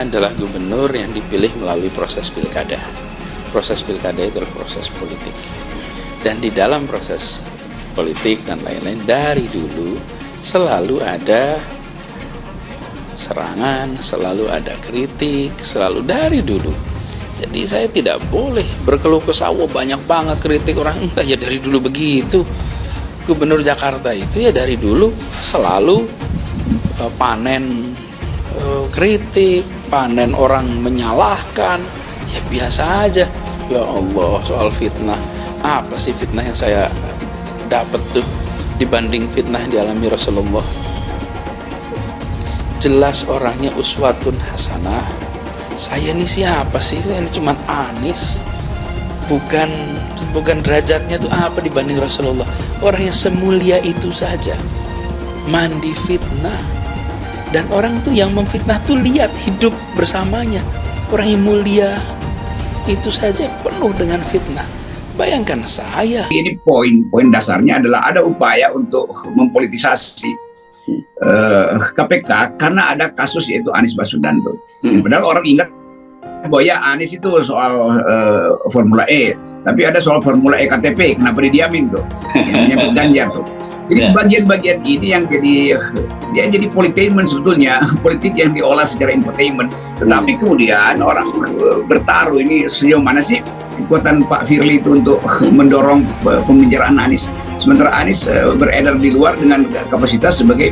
Adalah gubernur yang dipilih melalui proses pilkada. Proses pilkada itu adalah proses politik. Dan di dalam proses politik dan lain-lain dari dulu selalu ada serangan, selalu ada kritik, selalu dari dulu. Jadi saya tidak boleh berkeluh kesah, banyak banget kritik orang, enggak, ya dari dulu begitu. Gubernur Jakarta itu ya dari dulu selalu panen kritik, panen orang menyalahkan, ya biasa aja. Ya Allah, soal fitnah, apa sih fitnah yang saya dapat tuh dibanding fitnah yang dialami Rasulullah? Jelas orangnya uswatun hasanah. Saya ini siapa sih? Saya ini cuma Anies, bukan derajatnya tuh apa dibanding Rasulullah. Orang yang semulia itu saja mandi fitnah. Dan orang tuh yang memfitnah tuh lihat hidup bersamanya. Orang yang mulia itu saja penuh dengan fitnah. Bayangkan saya. Ini poin dasarnya adalah ada upaya untuk mempolitisasi KPK karena ada kasus yaitu Anies Baswedan tuh. Padahal orang ingat bahwa ya Anies itu soal Formula E, tapi ada soal Formula EKTP, kenapa didiamin tuh? Yang menyangkut Ganjar tuh. Jadi bagian-bagian ini yang jadi politainment sebetulnya, politik yang diolah secara infotainment. Tetapi kemudian orang bertaruh ini sejauh mana sih kekuatan Pak Firly itu untuk mendorong pemenjaraan Anies. Sementara Anies beredar di luar dengan kapasitas sebagai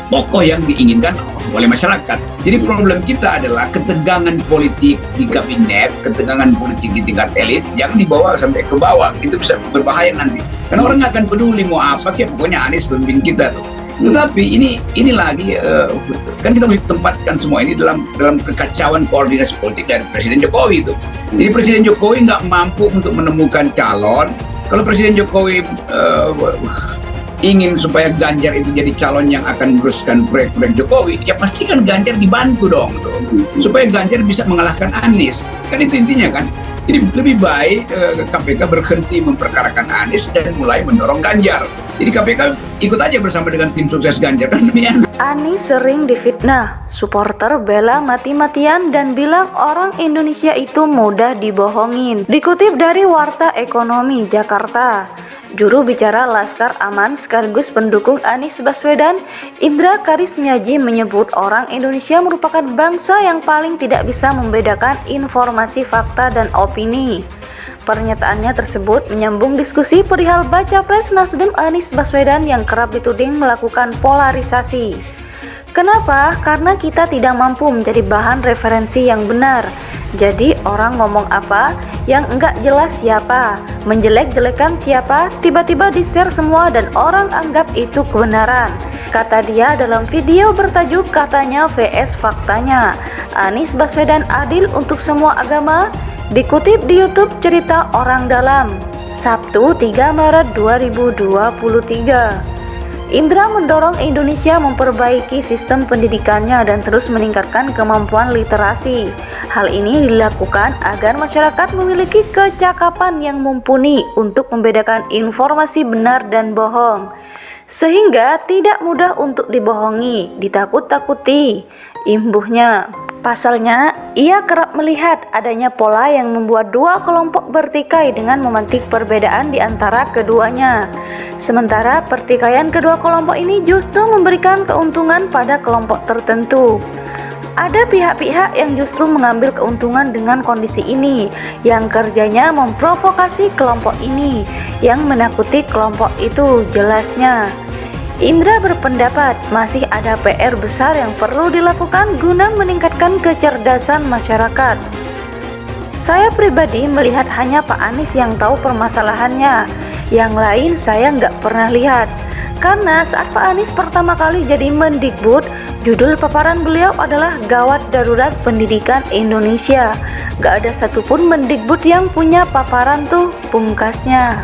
tokoh yang diinginkan oleh masyarakat. Jadi problem kita adalah ketegangan politik di kabinet, ketegangan politik di tingkat elit, jangan dibawa sampai ke bawah. Itu bisa berbahaya nanti. Karena orang nggak akan peduli mau apa, kayak pokoknya Anies pemimpin kita tuh. Tetapi ini lagi kan kita mesti tempatkan semua ini dalam kekacauan koordinasi politik dari Presiden Jokowi itu. Jadi Presiden Jokowi nggak mampu untuk menemukan calon. Kalau Presiden Jokowi ingin supaya Ganjar itu jadi calon yang akan meneruskan proyek-proyek Jokowi, ya pastikan Ganjar dibantu dong tuh, supaya Ganjar bisa mengalahkan Anies. Kan itu intinya kan. Jadi lebih baik KPK berhenti memperkarakan Anies dan mulai mendorong Ganjar. Jadi KPK ikut aja bersama dengan tim sukses Ganjar, kan lebih enak. Anies sering difitnah, supporter bela mati-matian dan bilang orang Indonesia itu mudah dibohongin. Dikutip dari Warta Ekonomi Jakarta, juru bicara Laskar Aman sekaligus pendukung Anies Baswedan, Indra Karismiaji menyebut orang Indonesia merupakan bangsa yang paling tidak bisa membedakan informasi, fakta, dan opini. Pernyataannya tersebut menyambung diskusi perihal baca pres Nasdem Anies Baswedan yang kerap dituding melakukan polarisasi. Kenapa? Karena kita tidak mampu menjadi bahan referensi yang benar. Jadi orang ngomong apa yang enggak jelas siapa, menjelek-jelekan siapa, tiba-tiba di-share semua dan orang anggap itu kebenaran. Kata dia dalam video bertajuk katanya vs faktanya. Anies Baswedan adil untuk semua agama. Dikutip di YouTube Cerita Orang Dalam, Sabtu 3 Maret 2023. Indra mendorong Indonesia memperbaiki sistem pendidikannya dan terus meningkatkan kemampuan literasi. Hal ini dilakukan agar masyarakat memiliki kecakapan yang mumpuni untuk membedakan informasi benar dan bohong, sehingga tidak mudah untuk dibohongi, ditakut-takuti. Imbuhnya, pasalnya, ia kerap melihat adanya pola yang membuat dua kelompok bertikai dengan memantik perbedaan di antara keduanya. Sementara pertikaian kedua kelompok ini justru memberikan keuntungan pada kelompok tertentu. Ada pihak-pihak yang justru mengambil keuntungan dengan kondisi ini, yang kerjanya memprovokasi kelompok ini, yang menakuti kelompok itu, jelasnya. Indra berpendapat masih ada PR besar yang perlu dilakukan guna meningkatkan kecerdasan masyarakat. Saya pribadi melihat hanya Pak Anies yang tahu permasalahannya, yang lain saya nggak pernah lihat. Karena saat Pak Anies pertama kali jadi Mendikbud, judul paparan beliau adalah Gawat Darurat Pendidikan Indonesia. Gak ada satupun Mendikbud yang punya paparan tuh, pungkasnya.